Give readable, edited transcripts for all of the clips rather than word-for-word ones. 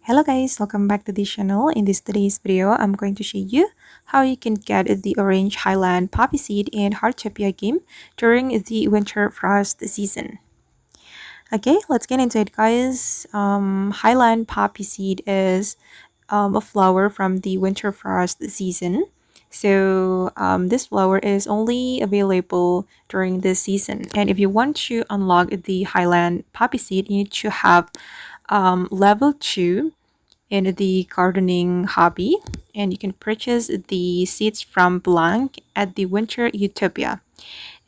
Hello guys, welcome back to the channel. In today's video, I'm going to show you how you can get the Orange Highland Poppy Seed in Heartopia game during the winter frost season. Okay, let's get into it guys. Highland Poppy Seed is a flower from the winter frost season. So this flower is only available during this season. And if you want to unlock the Highland Poppy Seed, you need to have level 2 in the gardening hobby, and you can purchase the seeds from blank at the winter utopia.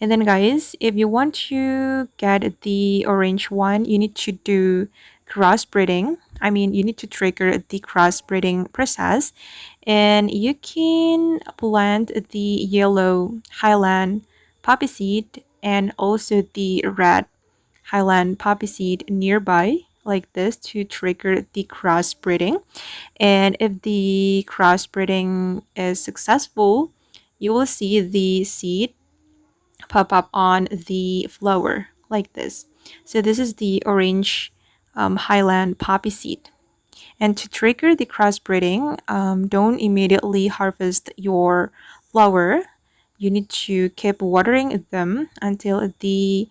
And then guys, if you want to get the orange one, you need to do crossbreeding. You need to trigger the crossbreeding process, and you can plant the yellow Highland poppy seed and also the red Highland poppy seed nearby like this to trigger the crossbreeding. And if the crossbreeding is successful, you will see the seed pop up on the flower like this. So this is the orange Highland poppy seed. And to trigger the crossbreeding, don't immediately harvest your flower. You need to keep watering them until the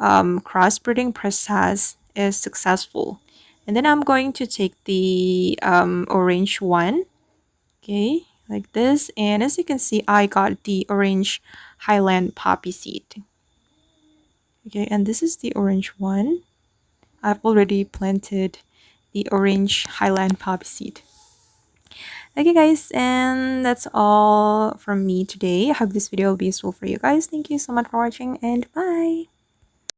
crossbreeding process is successful. And then I'm going to take the orange one, okay, like this. And as you can see, I got the orange Highland poppy seed. Okay, and this is the orange one. I've already planted the orange Highland poppy seed. Okay guys, and that's all from me today. I hope this video will be useful for you guys. Thank you so much for watching, and bye.